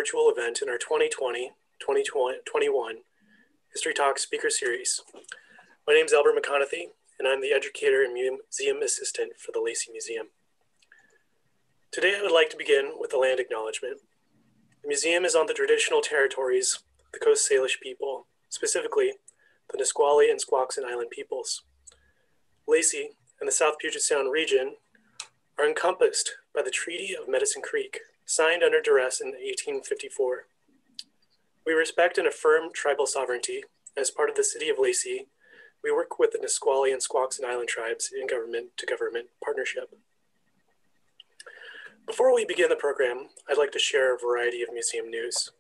virtual event in our 2020-2021 History Talk Speaker Series. My name is Albert McConaughey, and I'm the educator and museum assistant for the Lacey Museum. Today, I would like to begin with a land acknowledgement. The museum is on the traditional territories of the Coast Salish people, specifically the Nisqually and Squaxin Island peoples. Lacey and the South Puget Sound region are encompassed by the Treaty of Medicine Creek, signed under duress in 1854. We respect and affirm tribal sovereignty. As part of the City of Lacey, we work with the Nisqually and Squaxin Island tribes in government-to-government partnership. Before we begin the program, I'd like to share a variety of museum news.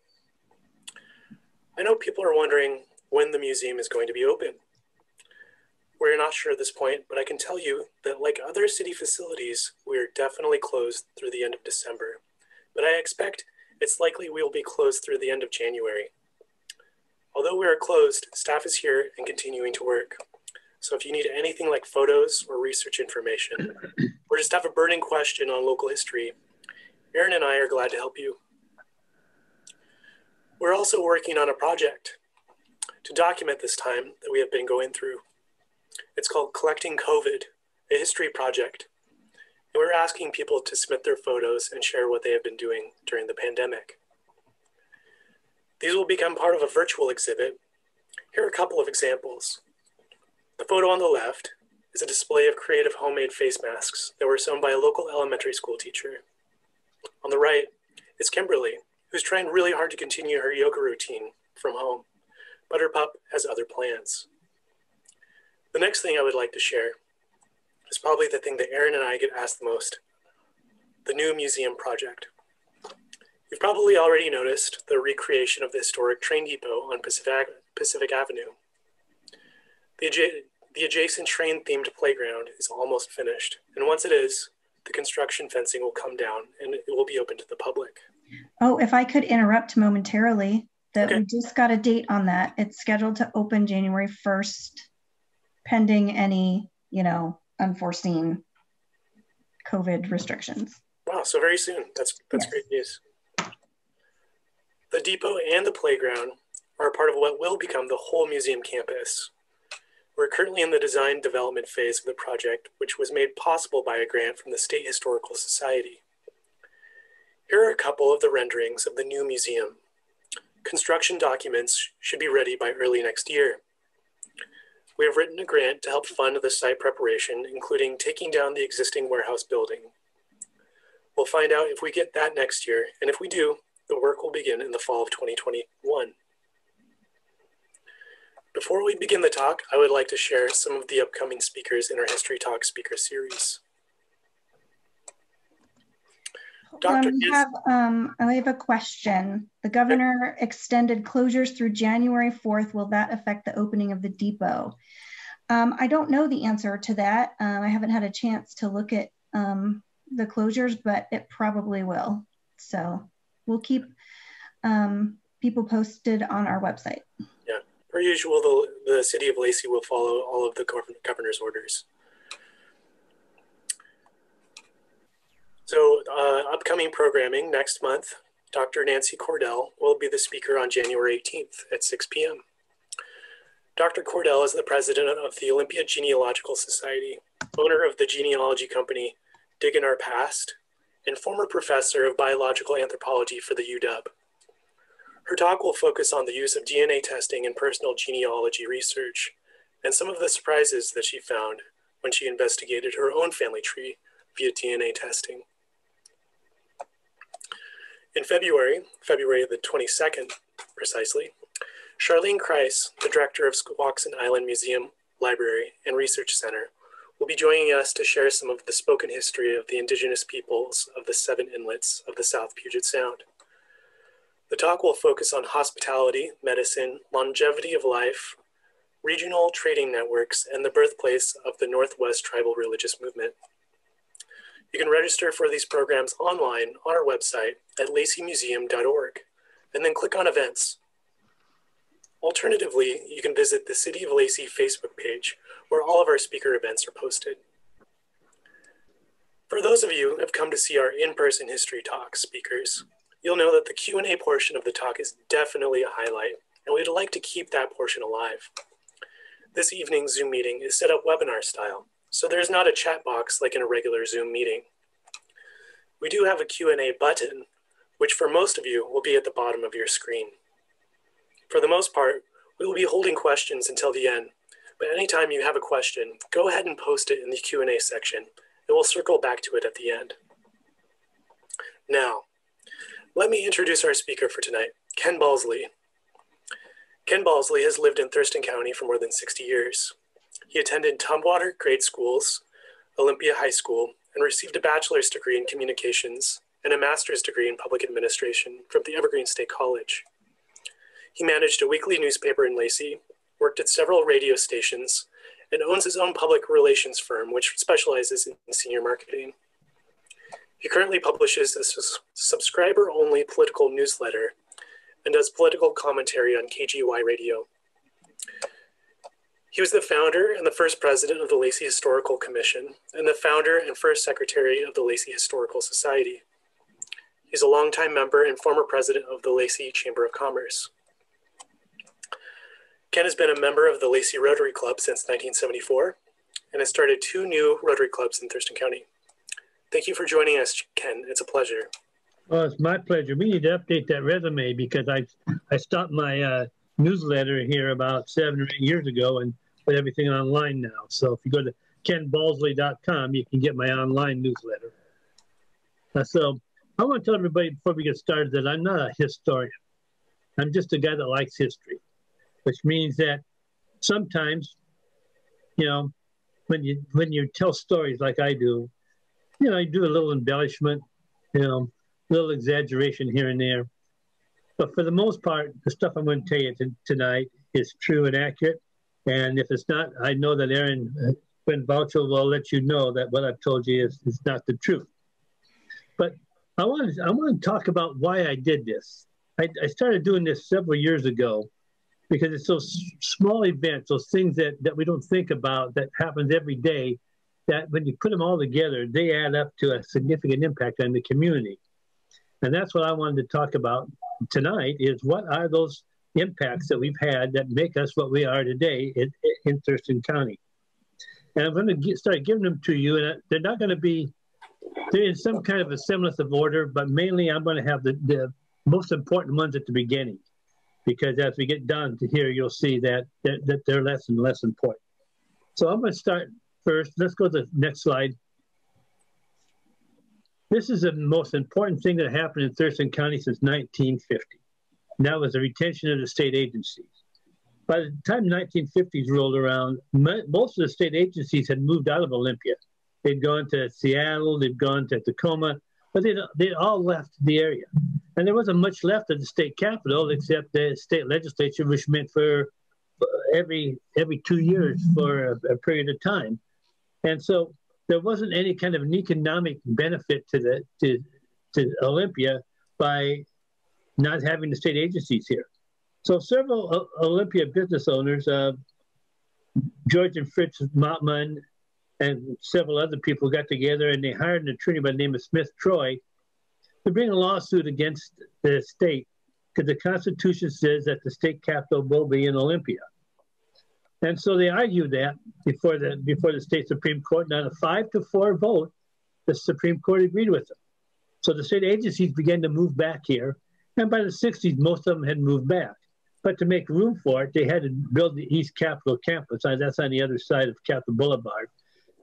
I know people are wondering when the museum is going to be open. We're not sure at this point, but I can tell you that like other city facilities, we are definitely closed through the end of December. But I expect it's likely we will be closed through the end of January. Although we are closed, staff is here and continuing to work. So if you need anything like photos or research information, or just have a burning question on local history, Erin and I are glad to help you. We're also working on a project to document this time that we have been going through. It's called Collecting COVID, a history project. And we're asking people to submit their photos and share what they have been doing during the pandemic. These will become part of a virtual exhibit. Here are a couple of examples. The photo on the left is a display of creative homemade face masks that were sewn by a local elementary school teacher. On the right is Kimberly, who's trying really hard to continue her yoga routine from home, but her pup has other plans. The next thing I would like to share is probably the thing that Erin and I get asked the most, the new museum project. You've probably already noticed the recreation of the historic train depot on Pacific Avenue. The adjacent train-themed playground is almost finished, and once it is, the construction fencing will come down and it will be open to the public. Oh, if I could interrupt momentarily, we just got a date on that. It's scheduled to open January 1st, pending any, unforeseen COVID restrictions. Wow, so very soon. That's yes. Great news. The depot and the playground are part of what will become the whole museum campus. We're currently in the design development phase of the project, which was made possible by a grant from the State Historical Society. Here are a couple of the renderings of the new museum. Construction documents should be ready by early next year. We have written a grant to help fund the site preparation, including taking down the existing warehouse building. We'll find out if we get that next year, and if we do, the work will begin in the fall of 2021. Before we begin the talk, I would like to share some of the upcoming speakers in our History Talk speaker series. I have a question. The governor extended closures through January 4th. Will that affect the opening of the depot? I don't know the answer to that. I haven't had a chance to look at the closures, but it probably will. So we'll keep people posted on our website. Yeah, per usual, the City of Lacey will follow all of the governor's orders. So upcoming programming next month, Dr. Nancy Cordell will be the speaker on January 18th at 6 p.m. Dr. Cordell is the president of the Olympia Genealogical Society, owner of the genealogy company Diggin' Our Past, and former professor of biological anthropology for the UW. Her talk will focus on the use of DNA testing in personal genealogy research and some of the surprises that she found when she investigated her own family tree via DNA testing. In February the 22nd, precisely, Charlene Kreis, the director of Squaxin Island Museum, Library, and Research Center, will be joining us to share some of the spoken history of the indigenous peoples of the 7 inlets of the South Puget Sound. The talk will focus on hospitality, medicine, longevity of life, regional trading networks, and the birthplace of the Northwest tribal religious movement. You can register for these programs online on our website at laceymuseum.org, and then click on events. Alternatively, you can visit the City of Lacey Facebook page, where all of our speaker events are posted. For those of you who have come to see our in-person history talk speakers, you'll know that the Q&A portion of the talk is definitely a highlight, and we'd like to keep that portion alive. This evening's Zoom meeting is set up webinar style, so there's not a chat box like in a regular Zoom meeting. We do have a Q&A button, which for most of you will be at the bottom of your screen. For the most part, we will be holding questions until the end, but anytime you have a question, go ahead and post it in the Q&A section, and we'll circle back to it at the end. Now, let me introduce our speaker for tonight, Ken Balsley. Ken Balsley has lived in Thurston County for more than 60 years. He attended Tumwater Grade Schools, Olympia High School, and received a bachelor's degree in communications and a master's degree in public administration from the Evergreen State College. He managed a weekly newspaper in Lacey, worked at several radio stations, and owns his own public relations firm, which specializes in senior marketing. He currently publishes a subscriber-only political newsletter and does political commentary on KGY radio. He was the founder and the first president of the Lacey Historical Commission and the founder and first secretary of the Lacey Historical Society. He's a longtime member and former president of the Lacey Chamber of Commerce. Ken has been a member of the Lacey Rotary Club since 1974 and has started 2 new Rotary clubs in Thurston County. Thank you for joining us, Ken. It's a pleasure. Well, it's my pleasure. We need to update that resume because I stopped my newsletter here about 7 or 8 years ago and put everything online now. So if you go to kenbalsley.com, you can get my online newsletter. So I want to tell everybody before we get started that I'm not a historian. I'm just a guy that likes history, which means that sometimes, you know, when you tell stories like I do, you know, I do a little embellishment, you know, a little exaggeration here and there. But for the most part, the stuff I'm going to tell you tonight is true and accurate. And if it's not, I know that Aaron Ken Balsley will let you know that what I've told you is not the truth. But I want to talk about why I did this. I started doing this several years ago because it's those small events, those things that we don't think about that happens every day, that when you put them all together, they add up to a significant impact on the community. And that's what I wanted to talk about tonight is what are those impacts that we've had that make us what we are today in Thurston County. And I'm going to start giving them to you, and they're not going to be, they're in some kind of a semblance of order, but mainly I'm going to have the most important ones at the beginning, because as we get down to here, you'll see that they're less and less important. So I'm going to start first. Let's go to the next slide. This is the most important thing that happened in Thurston County since 1950. And that was the retention of the state agencies. By the time the 1950s rolled around, most of the state agencies had moved out of Olympia. They'd gone to Seattle, they'd gone to Tacoma, but they'd all left the area. And there wasn't much left of the state capital except the state legislature, which meant for every 2 years for a period of time. And so there wasn't any kind of an economic benefit to Olympia by not having the state agencies here. So several Olympia business owners, George and Fritz Mottman and several other people got together and they hired an attorney by the name of Smith Troy to bring a lawsuit against the state because the Constitution says that the state capital will be in Olympia. And so they argued that before the state Supreme Court, and on a 5-4 vote, the Supreme Court agreed with them. So the state agencies began to move back here, and by the 60s, most of them had moved back. But to make room for it, they had to build the East Capitol campus. That's on the other side of Capitol Boulevard.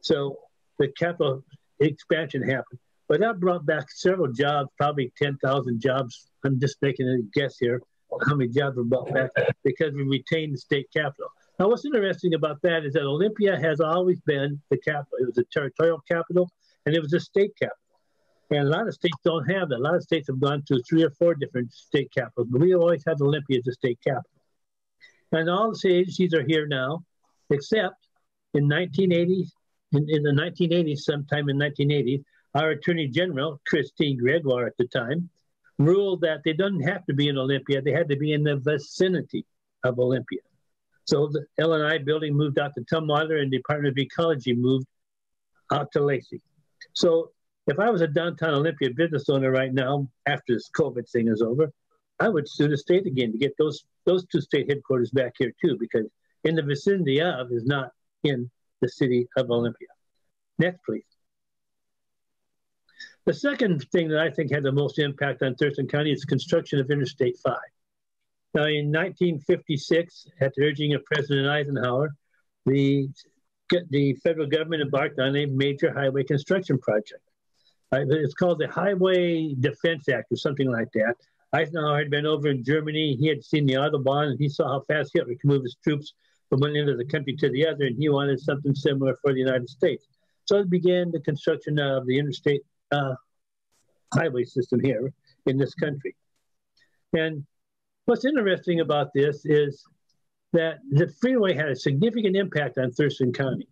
So the Capitol expansion happened. But that brought back several jobs, probably 10,000 jobs. I'm just making a guess here how many jobs were brought back because we retained the state capital. Now, what's interesting about that is that Olympia has always been the capital. It was a territorial capital, and it was a state capital. And a lot of states don't have that. A lot of states have gone through 3 or 4 different state capitals, but we always had Olympia as a state capital. And all the state agencies are here now, except in 1980s, in the 1980s, sometime in 1980s, our Attorney General, Christine Gregoire at the time, ruled that they didn't have to be in Olympia. They had to be in the vicinity of Olympia. So the L&I building moved out to Tumwater and the Department of Ecology moved out to Lacey. So If I was a downtown Olympia business owner right now, after this COVID thing is over, I would sue the state again to get those two state headquarters back here too, because in the vicinity of is not in the city of Olympia. Next, please. The second thing that I think had the most impact on Thurston County is the construction of Interstate 5. Now, in 1956, at the urging of President Eisenhower, the federal government embarked on a major highway construction project. It's called the Highway Defense Act or something like that. Eisenhower had been over in Germany. He had seen the Autobahn, and he saw how fast Hitler could move his troops from one end of the country to the other, and he wanted something similar for the United States. So it began the construction of the interstate highway system here in this country. And what's interesting about this is that the freeway had a significant impact on Thurston County.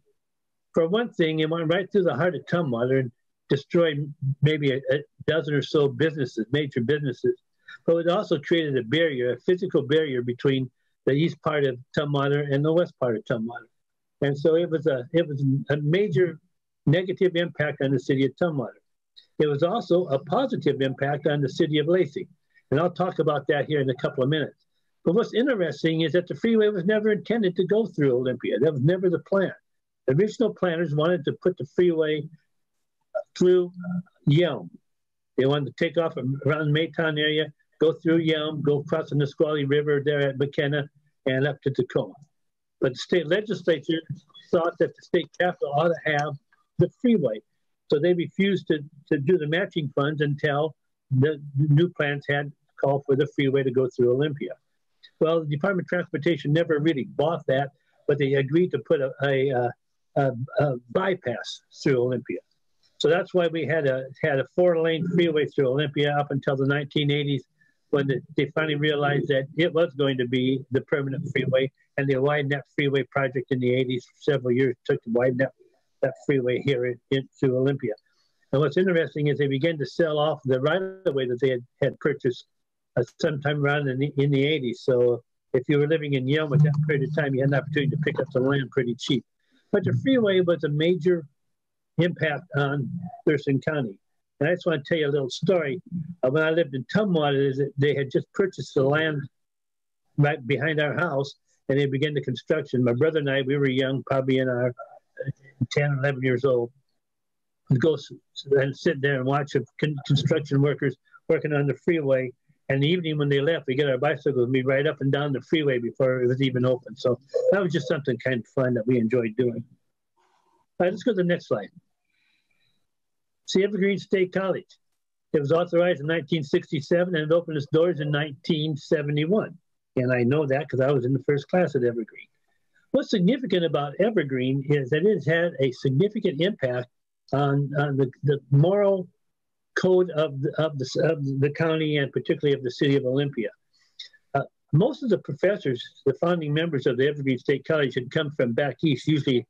For one thing, it went right through the heart of Tumwater and destroyed maybe a dozen or so businesses, major businesses. But it also created a barrier, a physical barrier between the east part of Tumwater and the west part of Tumwater. And so it was a major negative impact on the city of Tumwater. It was also a positive impact on the city of Lacey. And I'll talk about that here in a couple of minutes. But what's interesting is that the freeway was never intended to go through Olympia. That was never the plan. The original planners wanted to put the freeway through Yelm. They wanted to take off around the Maytown area, go through Yelm, go across the Nisqually River there at McKenna, and up to Tacoma. But the state legislature thought that the state capital ought to have the freeway. So they refused to do the matching funds until the new plans had called for the freeway to go through Olympia. Well, the Department of Transportation never really bought that, but they agreed to put a bypass through Olympia. So that's why we had a 4-lane freeway through Olympia up until the 1980s, when they finally realized that it was going to be the permanent freeway, and they widened that freeway project in the 80s for several years. It took to widen that freeway here through Olympia. And what's interesting is they began to sell off the right-of-way that they had purchased sometime around in the 80s. So if you were living in Yelm at that period of time, you had an opportunity to pick up the land pretty cheap. But the freeway was a major impact on Thurston County. And I just want to tell you a little story. When I lived in Tumwater, they had just purchased the land right behind our house, and they began the construction. My brother and I, we were young, probably in our 10, 11 years old. We'd go and sit there and watch construction workers working on the freeway. And in the evening when they left, we get our bicycles and we ride up and down the freeway before it was even open. So that was just something kind of fun that we enjoyed doing. All right, let's go to the next slide. See, Evergreen State College. It was authorized in 1967 and it opened its doors in 1971. And I know that because I was in the first class at Evergreen. What's significant about Evergreen is that it has had a significant impact on the moral code of the county and particularly of the city of Olympia. Most of the professors, the founding members of the Evergreen State College, had come from back east, usually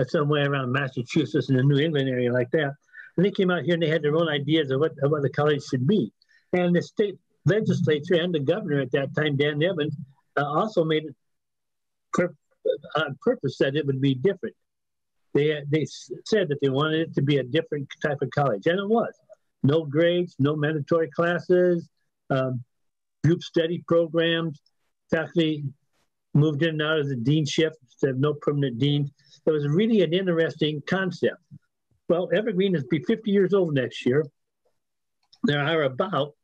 somewhere around Massachusetts and the New England area like that. And they came out here and they had their own ideas of what the college should be. And the state legislature and the governor at that time, Dan Evans, also made it on purpose that it would be different. They said that they wanted it to be a different type of college, and it was. No grades, no mandatory classes, group study programs. Faculty moved in and out of the deanship instead of no permanent deans. It was really an interesting concept. Well, Evergreen is be 50 years old next year. There are about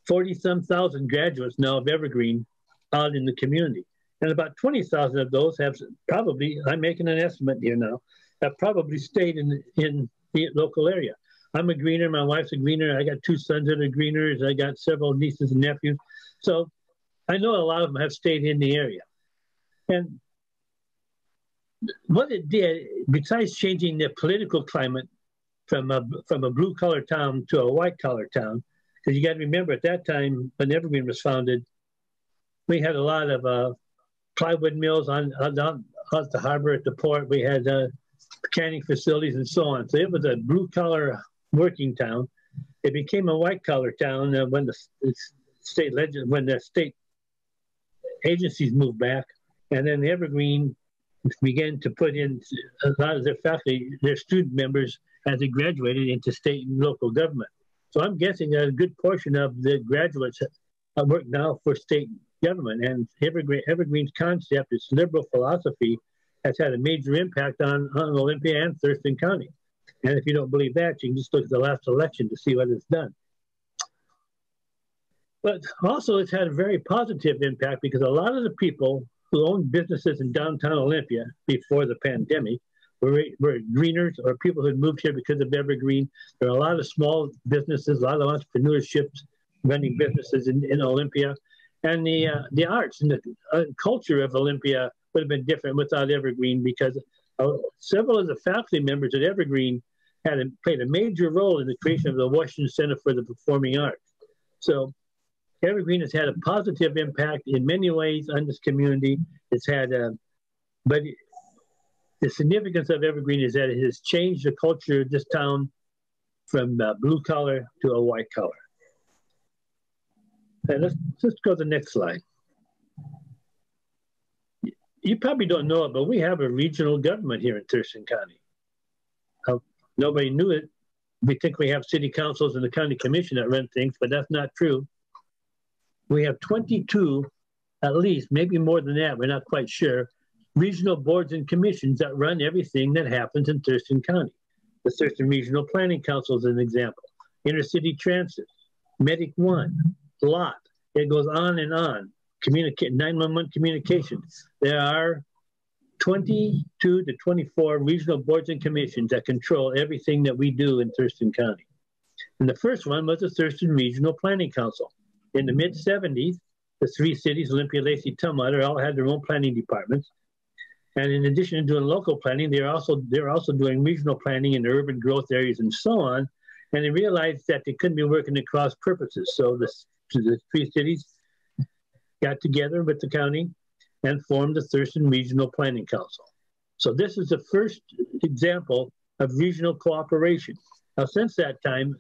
40-some thousand graduates now of Evergreen out in the community. And about 20,000 of those have probably, I'm making an estimate here now, have probably stayed in the local area. I'm a greener, my wife's a greener, I got 2 sons that are greeners, I got several nieces and nephews. So I know a lot of them have stayed in the area. And what it did, besides changing the political climate from a blue-collar town to a white-collar town, because you got to remember at that time when Evergreen was founded, we had a lot of plywood mills on the harbor at the port. We had canning facilities and so on. So it was a blue-collar working town. It became a white-collar town when the state agencies moved back, and then Evergreen began to put in a lot of their faculty, their student members as they graduated into state and local government. So I'm guessing that a good portion of the graduates work now for state government, and Evergreen's concept, its liberal philosophy, has had a major impact on Olympia and Thurston County. And if you don't believe that, you can just look at the last election to see what it's done. But also it's had a very positive impact because a lot of the people who owned businesses in downtown Olympia before the pandemic were greeners or people who had moved here because of Evergreen. There are a lot of small businesses, a lot of entrepreneurships running businesses in Olympia. And the arts and the culture of Olympia would have been different without Evergreen, because several of the faculty members at Evergreen played a major role in the creation of the Washington Center for the Performing Arts. So Evergreen has had a positive impact in many ways on this community. It's had, but the significance of Evergreen is that it has changed the culture of this town from blue collar to a white collar. And let's go to the next slide. You probably don't know it, but we have a regional government here in Thurston County. Nobody knew it. We think we have city councils and the county commission that run things, but that's not true. We have 22, at least, maybe more than that, we're not quite sure, regional boards and commissions that run everything that happens in Thurston County. The Thurston Regional Planning Council is an example. Intercity Transit, Medic One, LOT, it goes on and on. 911 communications. There are 22 to 24 regional boards and commissions that control everything that we do in Thurston County. And the first one was the Thurston Regional Planning Council. In the mid-70s, the three cities, Olympia, Lacey, Tumwater, all had their own planning departments. And in addition to doing local planning, they're also doing regional planning in the urban growth areas and so on. And they realized that they couldn't be working at cross purposes. So the three cities got together with the county and formed the Thurston Regional Planning Council. So this is the first example of regional cooperation. Now, since that time,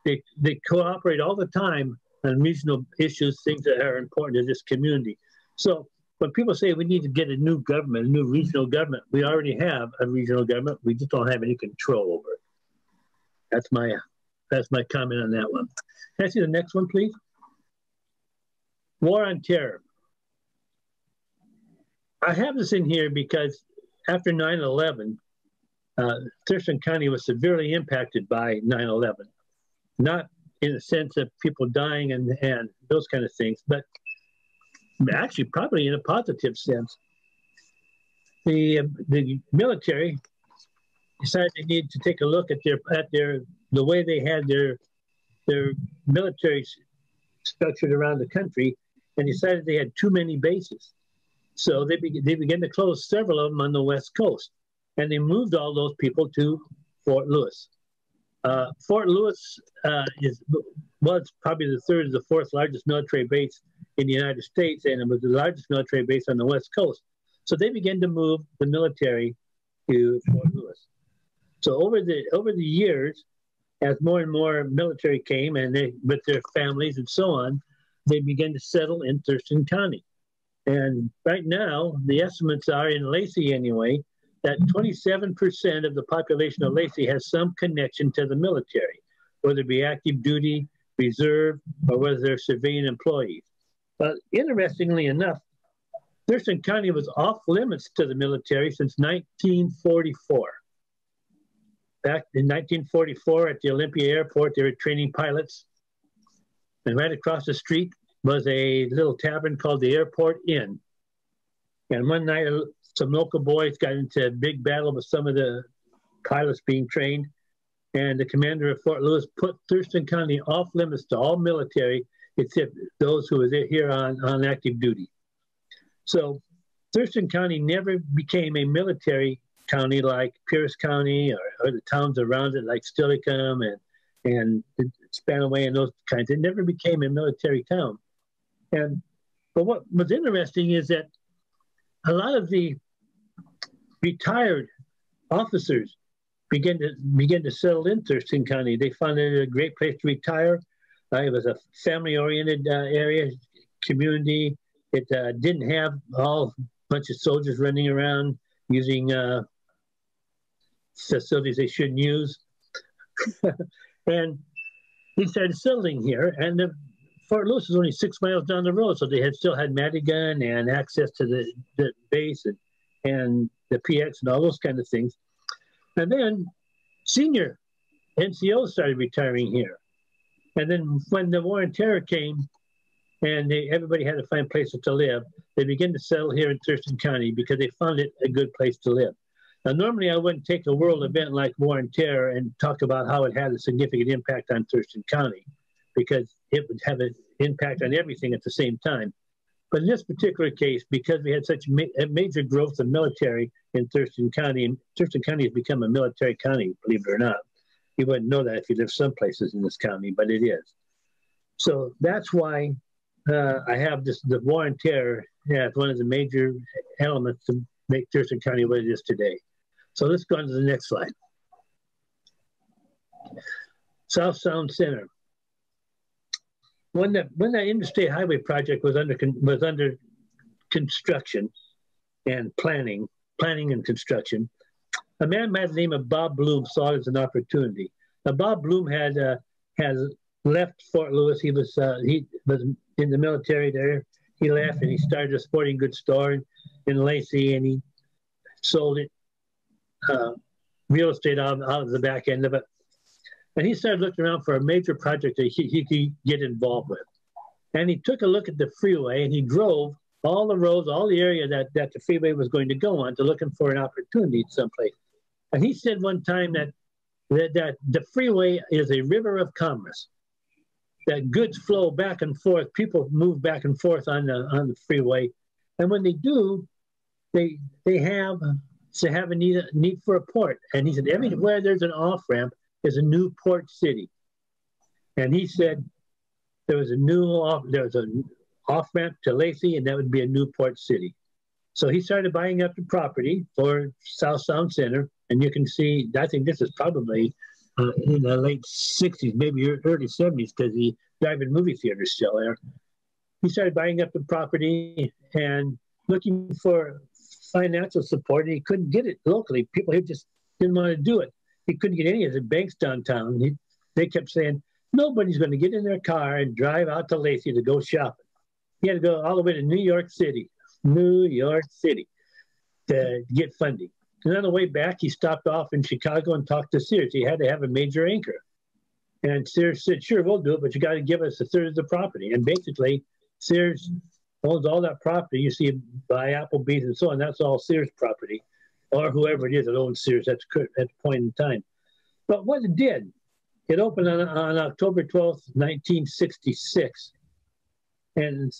they cooperate all the time on regional issues, things that are important to this community. So when people say we need to get a new government, a new regional government, we already have a regional government. We just don't have any control over it. That's my comment on that one. Can I see the next one, please? War on terror. I have this in here because after 9/11, Thurston County was severely impacted by 9/11. Not in the sense of people dying and those kind of things, but actually probably in a positive sense. The military decided they needed to take a look at the way they had their military structured around the country, and decided they had too many bases. So they began to close several of them on the West Coast, and they moved all those people to Fort Lewis. Fort Lewis was probably the third or the fourth largest military base in the United States, and it was the largest military base on the West Coast. So they began to move the military to Fort Lewis. So over the years, as more and more military came, and they with their families and so on, they began to settle in Thurston County. And right now, the estimates are, in Lacey anyway, that 27% of the population of Lacey has some connection to the military, whether it be active duty, reserve, or whether they're civilian employees. But interestingly enough, Thurston County was off limits to the military since 1944. Back in 1944 at the Olympia Airport, they were training pilots. And right across the street was a little tavern called the Airport Inn. And one night, some local boys got into a big battle with some of the pilots being trained. And the commander of Fort Lewis put Thurston County off limits to all military, except those who were here on active duty. So Thurston County never became a military county like Pierce County or the towns around it like Stillicum and Spanaway and those kinds. It never became a military town. But what was interesting is that a lot of the retired officers began to settle in Thurston County. They found it a great place to retire. It was a family-oriented area, community. It didn't have a bunch of soldiers running around using facilities they shouldn't use. And he started settling here, and Fort Lewis is only 6 miles down the road, so they still had Madigan and access to the base and the PX and all those kind of things. And then senior NCOs started retiring here. And then when the War on Terror came and everybody had to find places to live, they began to settle here in Thurston County because they found it a good place to live. Now, normally I wouldn't take a world event like War on Terror and talk about how it had a significant impact on Thurston County, because it would have an impact on everything at the same time. But in this particular case, because we had such major growth of military in Thurston County, and Thurston County has become a military county, believe it or not. You wouldn't know that if you live some places in this county, but it is. So that's why I have the War on Terror as one of the major elements to make Thurston County what it is today. So let's go on to the next slide. South Sound Center. When that interstate highway project was under construction and planning and construction, a man by the name of Bob Bloom saw it as an opportunity. Now, Bob Bloom has left Fort Lewis. He was in the military there. He left and he started a sporting goods store in Lacey, and he sold it. Real estate out of the back end of it. And he started looking around for a major project that he could get involved with. And he took a look at the freeway and he drove all the roads, all the area that the freeway was going to go on, to looking for an opportunity someplace. And he said one time that the freeway is a river of commerce, that goods flow back and forth, people move back and forth on the freeway. And when they do, they have a need for a port. And he said, everywhere there's an off-ramp is a new port city. And he said there was an off-ramp to Lacey, and that would be a new port city. So he started buying up the property for South Sound Center. And you can see, I think this is probably in the late 60s, maybe early 70s, because the drive-in movie theater is still there. He started buying up the property and looking for financial support, and he couldn't get it locally. People just didn't want to do it. He couldn't get any of the banks downtown. They kept saying, nobody's going to get in their car and drive out to Lacey to go shopping. He had to go all the way to New York City to get funding. And on the way back, he stopped off in Chicago and talked to Sears. He had to have a major anchor. And Sears said, sure, we'll do it, but you got to give us a third of the property. And basically, Sears owns all that property. You see by Applebee's and so on, that's all Sears property, or whoever it is that owns Sears at the point in time. But what it did, it opened on October 12th, 1966. And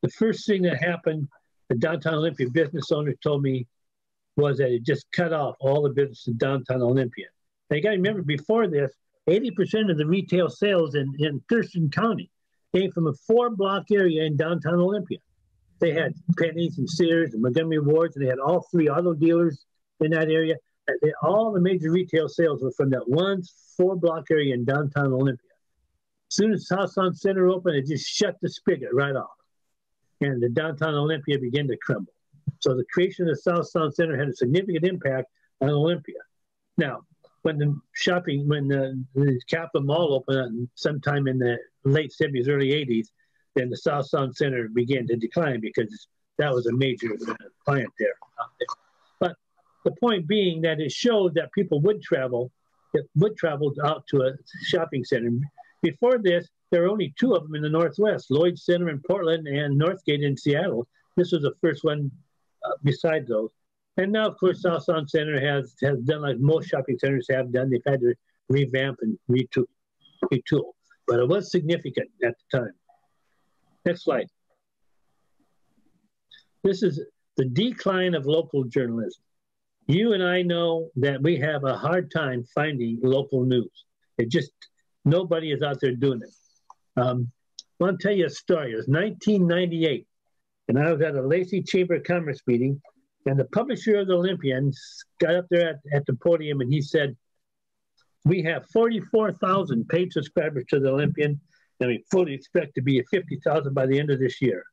the first thing that happened, the downtown Olympia business owner told me, was that it just cut off all the business in downtown Olympia. Now you got to remember, before this, 80% of the retail sales in Thurston County came from a 4-block area in downtown Olympia. They had Penny's and Sears and Montgomery Ward's, and they had all 3 auto dealers in that area. All the major retail sales were from that one 4-block area in downtown Olympia. As soon as South Sound Center opened, it just shut the spigot right off. And the downtown Olympia began to crumble. So the creation of the South Sound Center had a significant impact on Olympia. Now, when the Capitol Mall opened sometime in the late 70s, early 80s, then the South Sound Center began to decline because that was a major client there. But the point being that it showed that people would travel out to a shopping center. Before this, there were only 2 of them in the Northwest, Lloyd Center in Portland and Northgate in Seattle. This was the first one besides those. And now, of course, South Sound Center has done like most shopping centers have done. They've had to revamp and retool. But it was significant at the time. Next slide. This is the decline of local journalism. You and I know that we have a hard time finding local news. Nobody is out there doing it. I want to tell you a story. It was 1998, and I was at a Lacey Chamber of Commerce meeting, and the publisher of the Olympian got up there at the podium, and he said, we have 44,000 paid subscribers to the Olympian, and we fully expect to be at 50,000 by the end of this year.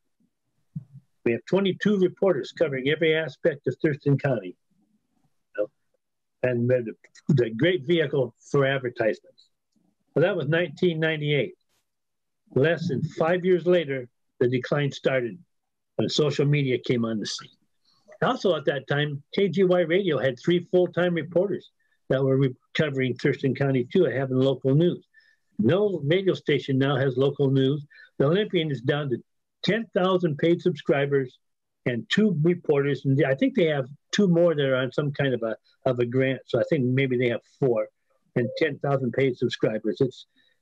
We have 22 reporters covering every aspect of Thurston County. and the great vehicle for advertisements. Well, that was 1998. Less than 5 years later, the decline started when social media came on the scene. Also at that time, KGY Radio had 3 full-time reporters that were covering Thurston County too, having local news. No radio station now has local news. The Olympian is down to 10,000 paid subscribers and 2 reporters. And I think they have 2 more that are on some kind of a grant. So I think maybe they have 4 and 10,000 paid subscribers.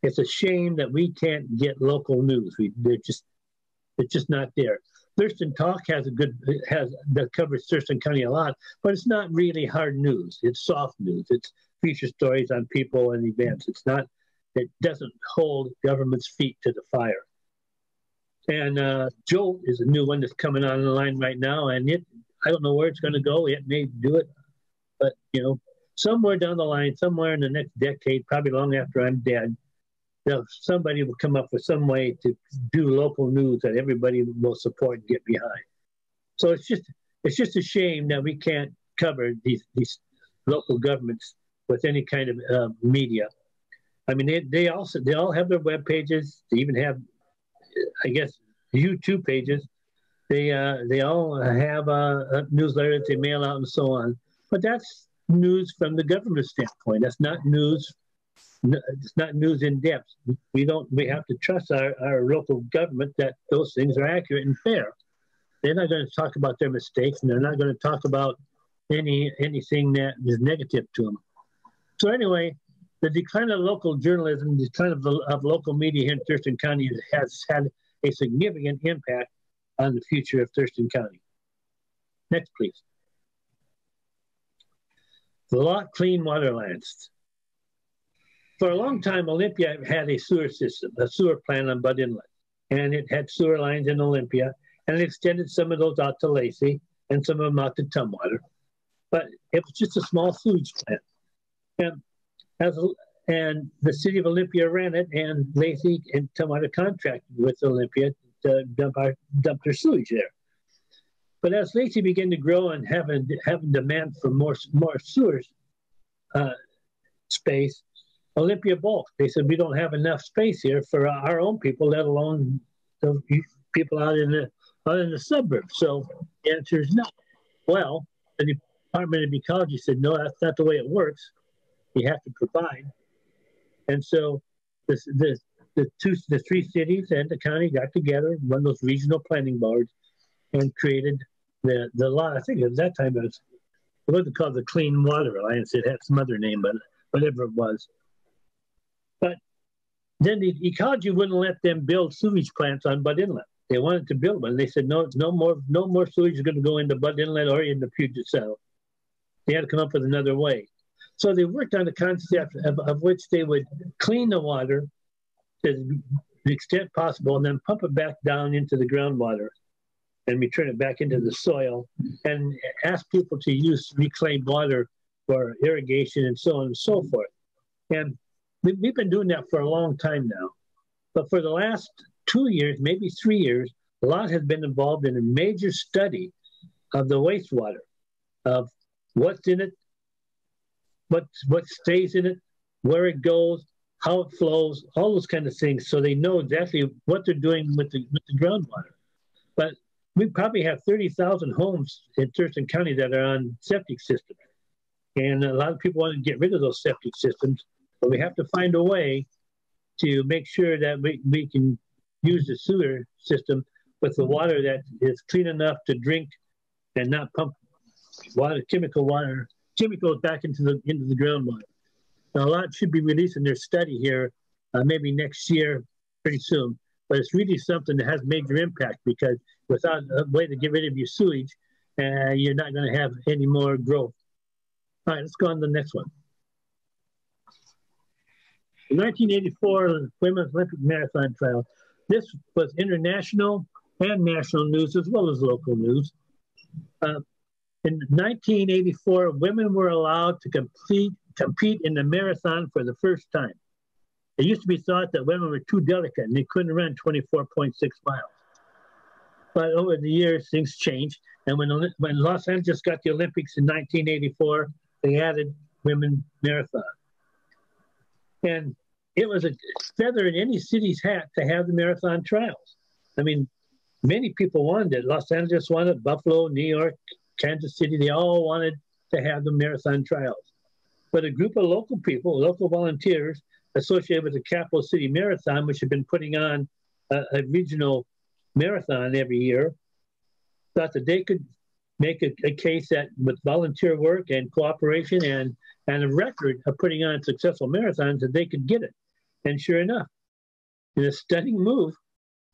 It's a shame that we can't get local news. It's just not there. Thurston Talk that covers Thurston County a lot, but it's not really hard news. It's soft news. It's feature stories on people and events. It doesn't hold government's feet to the fire. And Joe is a new one that's coming on the line right now, and I don't know where it's going to go. It may do it, but somewhere down the line, somewhere in the next decade, probably long after I'm dead, somebody will come up with some way to do local news that everybody will support and get behind. So it's just a shame that we can't cover these local governments with any kind of media. I mean, they all have their web pages. They even have, I guess, YouTube pages. They all have a newsletter that they mail out and so on. But that's news from the government standpoint. That's not news. It's not news in depth. We have to trust our local government that those things are accurate and fair. They're not going to talk about their mistakes, and they're not going to talk about anything that is negative to them. So anyway, the decline of local journalism, the decline of local media here in Thurston County has had a significant impact on the future of Thurston County. Next, please. The lot clean water lines. For a long time, Olympia had a sewer system, a sewer plant on Bud Inlet, and it had sewer lines in Olympia, and it extended some of those out to Lacey and some of them out to Tumwater. But it was just a small sewage plant. And the city of Olympia ran it, and Lacey and Tumwater contracted with Olympia to dump their sewage there. But as Lacey began to grow and have a demand for more sewers space, Olympia balked. They said, we don't have enough space here for our own people, let alone the people out in the suburbs. So the answer is no. Well, the Department of Ecology said, no, that's not the way it works. You have to provide. And so the 3 cities and the county got together, one of those regional planning boards, and created the law. I think at that time it wasn't called the Clean Water Alliance. It had some other name, but whatever it was. But then the ecology wouldn't let them build sewage plants on Bud Inlet. They wanted to build one. They said, no more sewage is going to go into Bud Inlet or into Puget Sound. They had to come up with another way. So they worked on the concept of which they would clean the water to the extent possible and then pump it back down into the groundwater and return it back into the soil and ask people to use reclaimed water for irrigation and so on and so forth. And we've been doing that for a long time now. But for the last 2 years, maybe 3 years, a lot has been involved in a major study of the wastewater, of what's in it, what stays in it, where it goes, how it flows, all those kind of things, so they know exactly what they're doing with the groundwater. But we probably have 30,000 homes in Thurston County that are on septic systems. And a lot of people want to get rid of those septic systems, but we have to find a way to make sure that we can use the sewer system with the water that is clean enough to drink and not pump chemicals back into the groundwater. Now, a lot should be released in their study here, maybe next year, pretty soon. But it's really something that has major impact, because without a way to get rid of your sewage, you're not going to have any more growth. All right, let's go on to the next one. The 1984 Women's Olympic Marathon Trial. This was international and national news as well as local news. In 1984, women were allowed to compete in the marathon for the first time. It used to be thought that women were too delicate and they couldn't run 24.6 miles. But over the years, things changed. And when Los Angeles got the Olympics in 1984, they added women marathon. And it was a feather in any city's hat to have the marathon trials. I mean, many people wanted it. Los Angeles wanted, Buffalo, New York, Kansas City, they all wanted to have the marathon trials. But a group of local people, local volunteers associated with the Capital City Marathon, which had been putting on a regional marathon every year, thought that they could make a case that with volunteer work and cooperation and a record of putting on successful marathons, that they could get it. And sure enough, in a stunning move,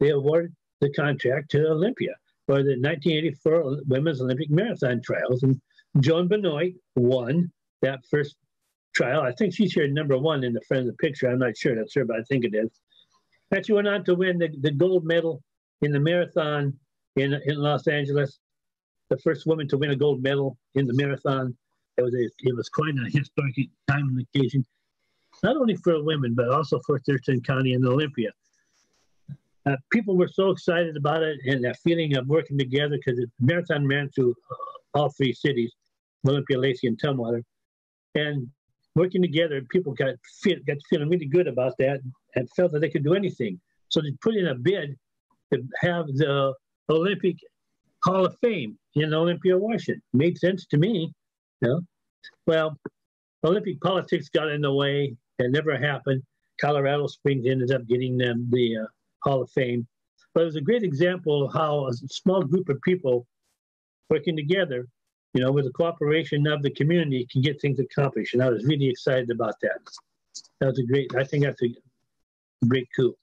they awarded the contract to Olympia for the 1984 Women's Olympic Marathon Trials. And Joan Benoit won that first trial. I think she's here #1 in the front of the picture. I'm not sure that's her, but I think it is. And she went on to win the gold medal in the marathon in Los Angeles, the first woman to win a gold medal in the marathon. It was quite a historic time and occasion, not only for women, but also for Thurston County and Olympia. People were so excited about it and that feeling of working together, because the marathon ran through all three cities, Olympia, Lacey, and Tumwater. And working together, people got feeling really good about that and felt that they could do anything. So they put in a bid to have the Olympic Hall of Fame in Olympia, Washington. Made sense to me. You know? Well, Olympic politics got in the way. It never happened. Colorado Springs ended up getting them the Hall of Fame. But it was a great example of how a small group of people working together, you know, with the cooperation of the community, can get things accomplished. And I was really excited about that. That was I think that's a great coup.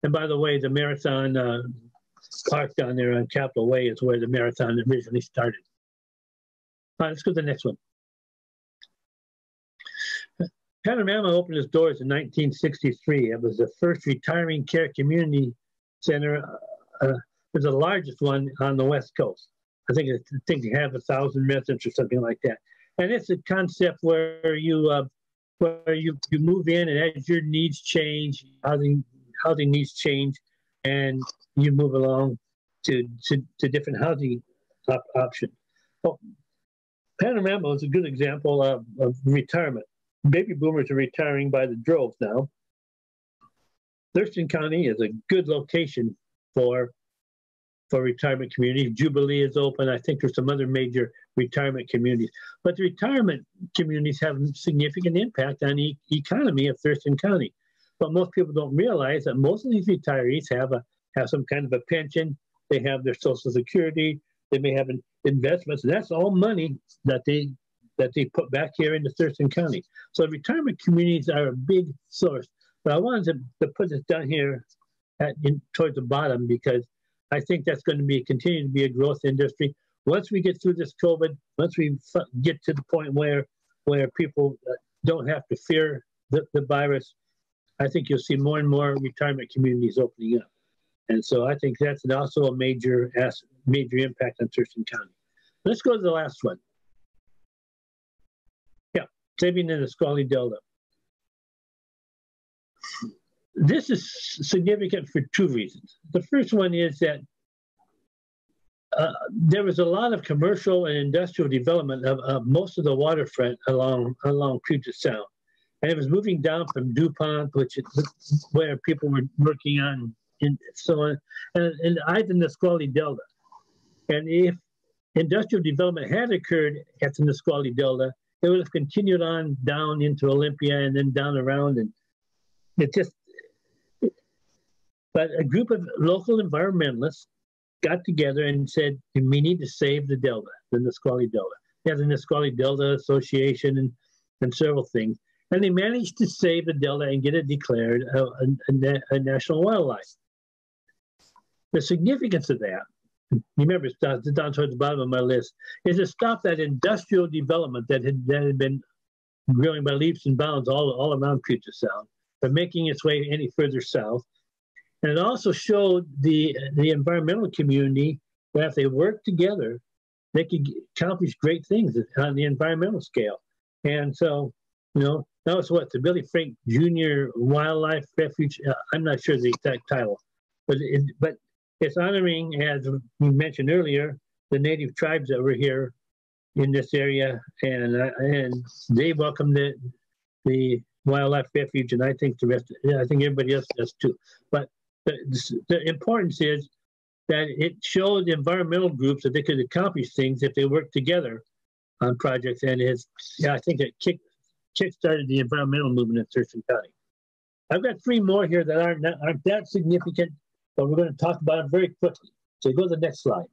And by the way, the marathon park down there on Capitol Way is where the marathon originally started. All right, let's go to the next one. Panorama opened its doors in 1963. It was the first retiring care community center. It was the largest one on the West Coast. I think they have 1,000 residents or something like that. And it's a concept where you move in, and as your needs change, housing needs change, and you move along to different housing options. Well, Panorama is a good example of retirement. Baby boomers are retiring by the droves now. Thurston County is a good location for retirement communities. Jubilee is open. I think there's some other major retirement communities. But the retirement communities have a significant impact on the economy of Thurston County. But most people don't realize that most of these retirees have some kind of a pension. They have their Social Security. They may have investments. And that's all money that they put back here into Thurston County. So retirement communities are a big source. But I wanted to put this down here towards the bottom, because I think that's going to continue to be a growth industry. Once we get through this COVID, once we get to the point where people don't have to fear the virus, I think you'll see more and more retirement communities opening up. And so I think that's also a major impact on Thurston County. Let's go to the last one. Yeah, saving in the Nisqually Delta. This is significant for two reasons. The first one is that there was a lot of commercial and industrial development of most of the waterfront along Puget Sound. And it was moving down from DuPont, which is where people were working on, and so on, and either the Nisqually Delta. And if industrial development had occurred at the Nisqually Delta, it would have continued on down into Olympia and then down around. And but a group of local environmentalists got together and said, we need to save the Delta, the Nisqually Delta. They have the Nisqually Delta Association and several things. And they managed to save the Delta and get it declared a national wildlife. The significance of that, remember, it's down towards the bottom of my list, is to stop that industrial development that had been growing by leaps and bounds all around Puget Sound, but making its way any further south. And it also showed the environmental community that if they worked together, they could accomplish great things on the environmental scale. And so, that was the Billy Frank Jr. Wildlife Refuge. I'm not sure the exact title, but it's honoring, as we mentioned earlier, the native tribes that were here in this area, and they welcomed the wildlife refuge, and I think the rest. I think everybody else does too. But the importance is that it showed the environmental groups that they could accomplish things if they worked together on projects, and I think it kick-started the environmental movement in Thurston County. I've got 3 more here that aren't that significant, but we're going to talk about them very quickly. So go to the next slide.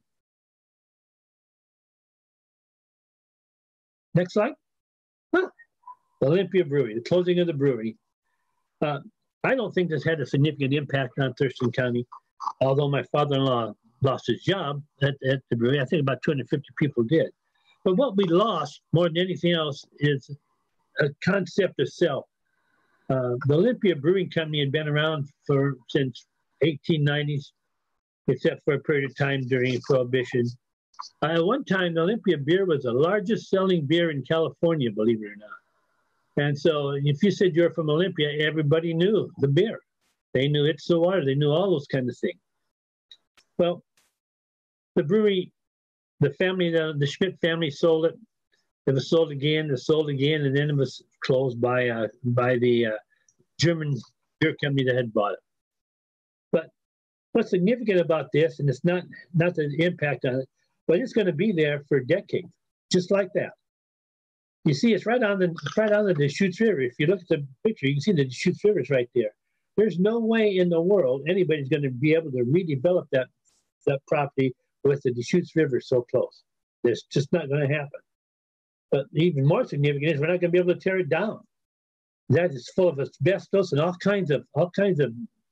Next slide. Olympia Brewery, the closing of the brewery. I don't think this had a significant impact on Thurston County, although my father-in-law lost his job at the brewery. I think about 250 people did. But what we lost more than anything else is a concept of self. The Olympia Brewing Company had been around since 1890s, except for a period of time during Prohibition. At one time, the Olympia beer was the largest selling beer in California, believe it or not. And so if you said you're from Olympia, everybody knew the beer. They knew It's the Water. They knew all those kind of things. Well, the brewery, the Schmidt family sold it. It was sold again, and then it was closed by the German beer company that had bought it. But what's significant about this, and it's not the impact on it, but it's going to be there for decades, just like that. You see, it's right on the Deschutes River. If you look at the picture, you can see the Deschutes River is right there. There's no way in the world anybody's going to be able to redevelop that property with the Deschutes River so close. It's just not going to happen. But even more significant is we're not going to be able to tear it down. That is full of asbestos and all kinds of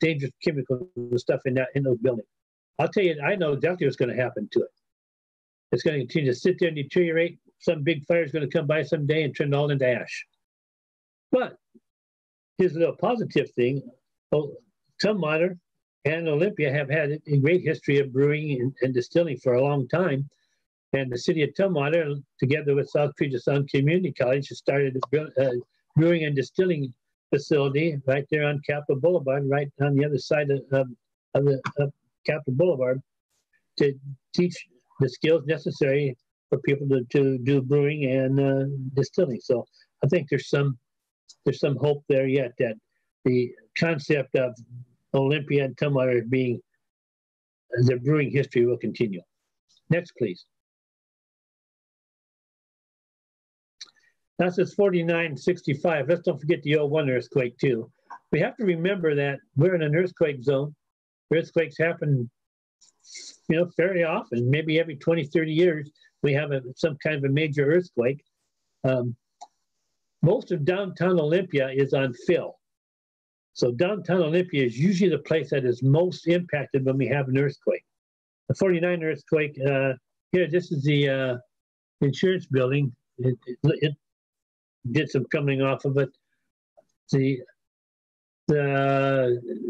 dangerous chemicals and stuff in those buildings. I'll tell you, I know exactly what's going to happen to it. It's going to continue to sit there and deteriorate. Some big fire is going to come by someday and turn it all into ash. But here's a little positive thing. Tumwater and Olympia have had a great history of brewing and distilling for a long time. And the city of Tumwater, together with South Puget Sound Community College, has started a brewing and distilling facility right there on Capitol Boulevard, right on the other side of Capitol Boulevard, to teach the skills necessary for people to do brewing and distilling. So I think there's some hope there yet that the concept of Olympia and Tumwater being their brewing history will continue. Next, please. That's 4965. Let's don't forget the 01 earthquake too. We have to remember that we're in an earthquake zone. Earthquakes happen, fairly often. Maybe every 20, 30 years, we have some kind of a major earthquake. Most of downtown Olympia is on fill. So downtown Olympia is usually the place that is most impacted when we have an earthquake. The 49 earthquake, here, this is the insurance building. It did some coming off of it.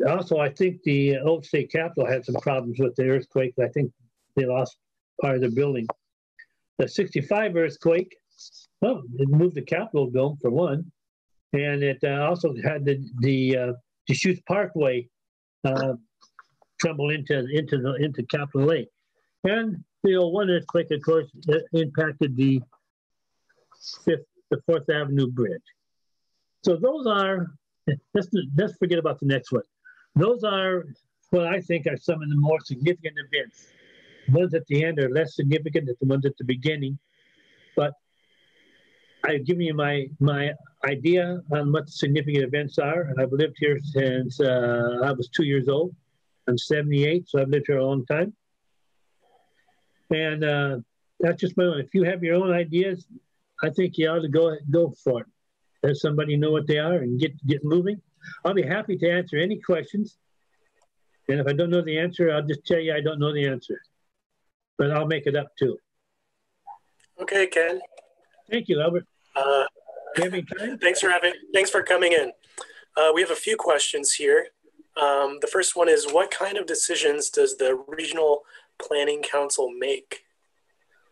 Also, I think the Old State Capitol had some problems with the earthquake. I think they lost part of the building. The 65 earthquake, well, it moved the Capitol dome for one, and it also had the Deschutes Parkway crumble into Capitol Lake. And the 01 earthquake, of course, impacted the 4th Avenue Bridge. So those are, let's forget about the next one. Those are what I think are some of the more significant events. The ones at the end are less significant than the ones at the beginning. But I've given you my idea on what the significant events are. And I've lived here since I was 2 years old. I'm 78, so I've lived here a long time. And that's just my own. If you have your own ideas, I think you ought to go for it. Let somebody know what they are and get moving. I'll be happy to answer any questions. And if I don't know the answer, I'll just tell you I don't know the answer. But I'll make it up too. Okay, Ken. Thank you, Albert. Thanks for coming in. We have a few questions here. The first one is, what kind of decisions does the Regional Planning Council make?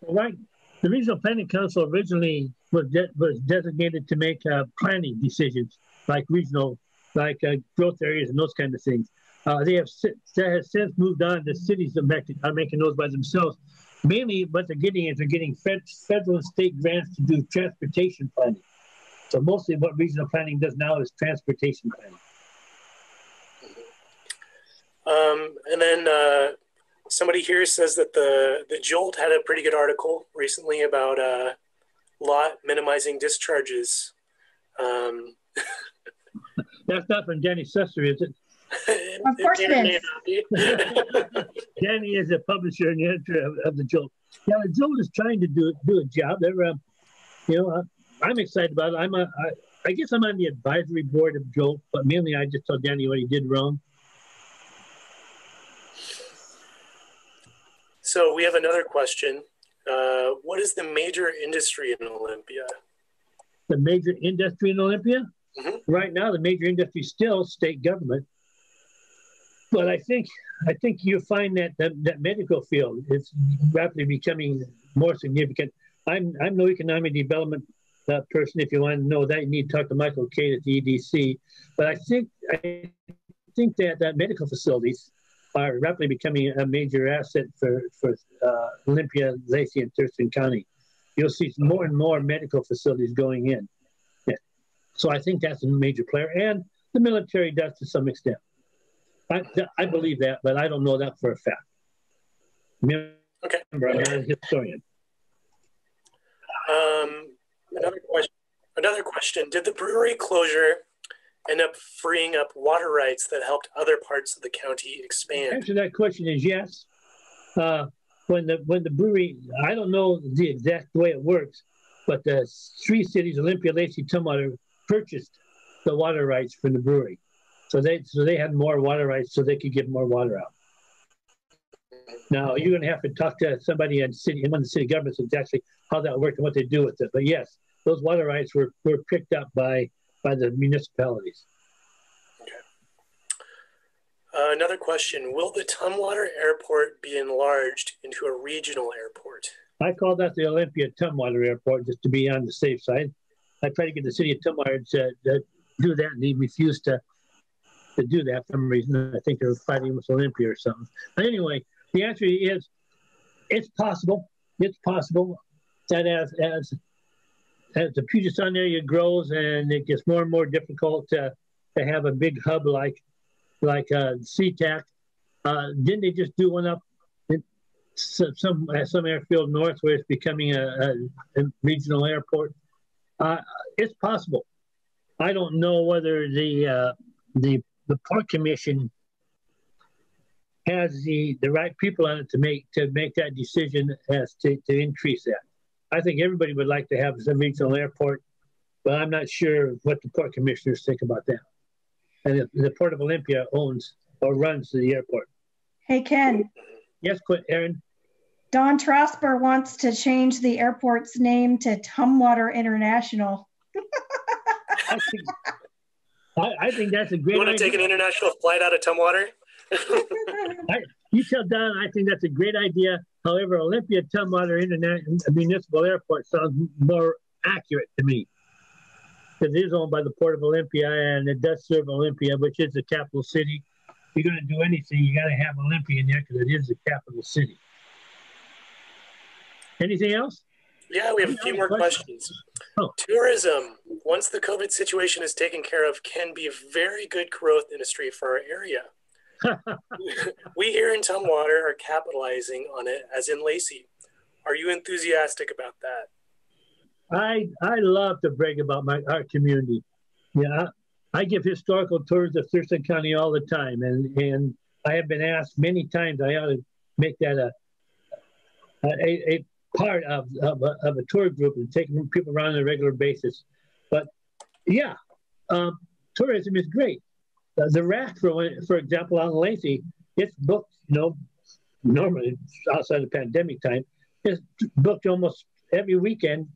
Right. The Regional Planning Council originally was designated to make planning decisions, like regional, growth areas and those kind of things. That has since moved on. The cities are making those by themselves. Mainly what they're getting is they're getting federal and state grants to do transportation planning. So mostly what regional planning does now is transportation planning. And then somebody here says that the Jolt had a pretty good article recently about lot minimizing discharges. That's not from Danny Susser, is it? Of course it is. Danny is a publisher and editor of the Jolt. Yeah, the Jolt is trying to do a job. They're, I'm excited about it. I guess I'm on the advisory board of Jolt, but mainly I just told Danny what he did wrong. So we have another question. What is the major industry in Olympia? The major industry in Olympia? Mm-hmm. Right now, the major industry is still state government. But I think you find that medical field is rapidly becoming more significant. I'm no economic development person. If you want to know that, you need to talk to Michael Cade at the EDC. But I think that medical facilities are rapidly becoming a major asset for Olympia, Lacey, and Thurston County. You'll see more and more medical facilities going in. Yeah. So I think that's a major player, and the military does to some extent. I believe that, but I don't know that for a fact. Remember, okay. I'm not a historian. Another question. Did the brewery closure end up freeing up water rights that helped other parts of the county expand? The answer to that question is yes. When the brewery, I don't know the exact way it works, but the three cities, Olympia, Lacey, Tumwater, purchased the water rights from the brewery. So they had more water rights so they could get more water out. Now, you're going to have to talk to somebody in one of the city governments exactly how that worked and what they do with it. But yes, those water rights were picked up by the municipalities. Okay. Another question. Will the Tumwater Airport be enlarged into a regional airport? I call that the Olympia Tumwater Airport just to be on the safe side. I tried to get the city of Tumwater to do that, and they refused to do that for some reason. I think they were fighting with Olympia or something. But anyway, the answer is it's possible. It's possible that as the Puget Sound area grows and it gets more and more difficult to have a big hub like SeaTac, didn't they just do one up in some airfield north where it's becoming a regional airport? It's possible. I don't know whether the Port Commission has the right people on it to make that decision as to increase that. I think everybody would like to have a regional airport, but I'm not sure what the Port Commissioners think about that. And the Port of Olympia owns or runs the airport. Hey, Ken. Yes, Aaron? Don Trosper wants to change the airport's name to Tumwater International. I think that's a great idea. You want to take an international flight out of Tumwater? You tell Don I think that's a great idea. However, Olympia Tumwater Municipal Airport sounds more accurate to me. Because it is owned by the Port of Olympia and it does serve Olympia, which is the capital city. If you're going to do anything, you got to have Olympia in there because it is the capital city. Anything else? Yeah, we have a few more questions. Oh. Tourism, once the COVID situation is taken care of, can be a very good growth industry for our area. We here in Tumwater are capitalizing on it, as in Lacey. Are you enthusiastic about that? I love to brag about our community. Yeah, I give historical tours of Thurston County all the time, and I have been asked many times I ought to make that a part of a tour group and taking people around on a regular basis. But yeah, tourism is great. The rack, for example, on Lacey, it's booked, normally outside of pandemic time, it's booked almost every weekend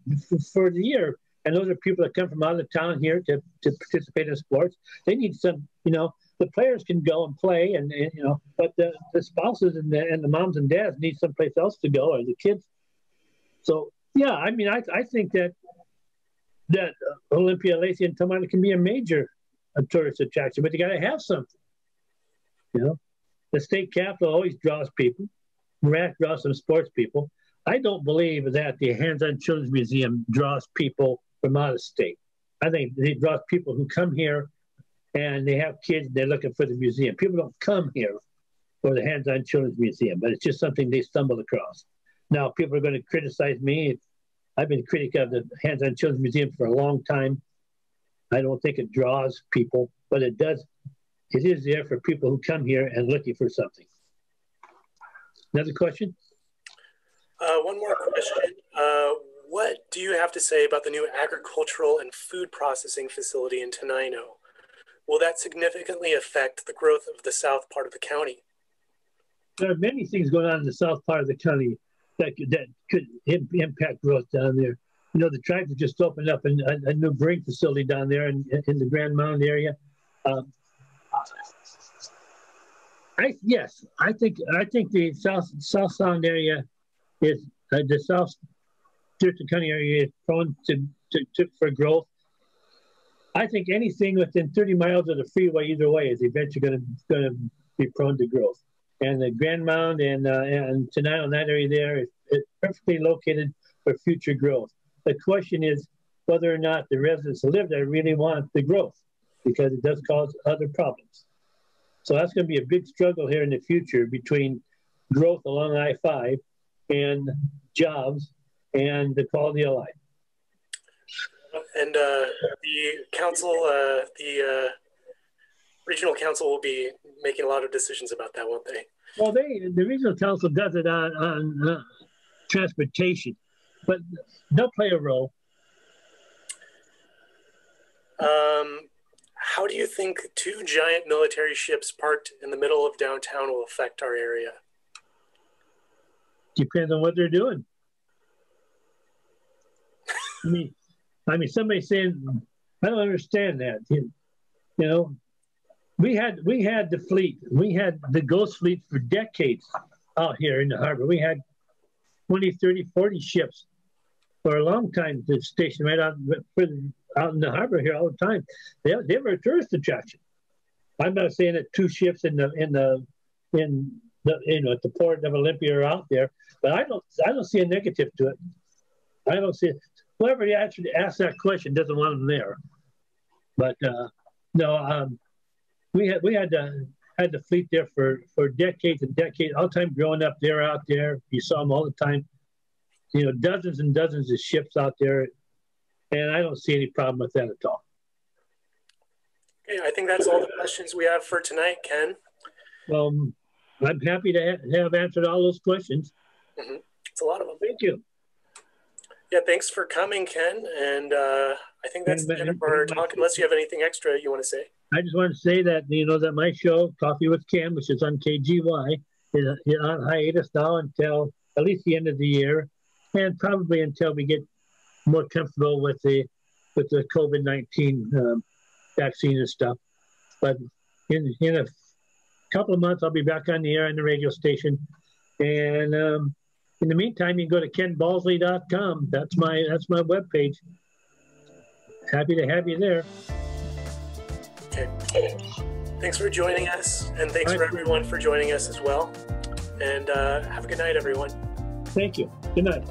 for the year. And those are people that come from out of town here to participate in sports. They need some, the players can go and play, but the spouses and the moms and dads need someplace else to go, or the kids. So, yeah, I mean, I think that Olympia, Lacey, and Tumwater can be a major tourist attraction, but you got to have something. The state capital always draws people. draw some sports people. I don't believe that the Hands-On Children's Museum draws people from out of state. I think it draws people who come here and they have kids, they're looking for the museum. People don't come here for the Hands-On Children's Museum, but it's just something they stumbled across. Now, people are going to criticize me. I've been a critic of the Hands-On Children's Museum for a long time. I don't think it draws people, but it does. It is there for people who come here and looking for something. Another question? One more question. What do you have to say about the new agricultural and food processing facility in Tenino? Will that significantly affect the growth of the south part of the county? There are many things going on in the south part of the county that could impact growth down there. You know, the tractor just opened up a new brewing facility down there in the Grand Mound area. I think the South Sound area is the South Thurston County area is prone for growth. I think anything within 30 miles of the freeway either way is eventually going to be prone to growth. And the Grand Mound and Tenino in that area there is perfectly located for future growth. The question is whether or not the residents who live there really want the growth, because it does cause other problems. So that's going to be a big struggle here in the future between growth along I-5 and jobs and the quality of life. And the council, the regional council will be making a lot of decisions about that, won't they? Well, the regional council does it on transportation, but they'll play a role. How do you think two giant military ships parked in the middle of downtown will affect our area? Depends on what they're doing. I mean, somebody saying, I don't understand that. You know, we had the fleet. We had the Ghost Fleet for decades out here in the harbor. We had 20, 30, 40 ships for a long time to station right out in the harbor here all the time. They were a tourist attraction. I'm not saying that two ships at the port of Olympia are out there, but I don't see a negative to it. I don't see it. Whoever actually asked that question doesn't want them there. But we had the fleet there for decades and decades. All the time growing up, they're out there. You saw them all the time. You know, dozens and dozens of ships out there, and I don't see any problem with that at all. Okay, I think that's all the questions we have for tonight, Ken. Well, I'm happy to have answered all those questions. Mm-hmm. It's a lot of them. Thank you. Yeah, thanks for coming, Ken. And I think that's the end of our talk, unless you have anything extra you want to say. I just want to say that, that my show, Coffee with Ken, which is on KGY, is on hiatus now until at least the end of the year, and probably until we get more comfortable with the COVID-19 vaccine and stuff. But in a couple of months, I'll be back on the air on the radio station. And in the meantime, you can go to kenbalsley.com. That's my webpage. Happy to have you there. Okay. Thanks for joining us, and thanks for everyone for joining us as well. And have a good night, everyone. Thank you. Good night.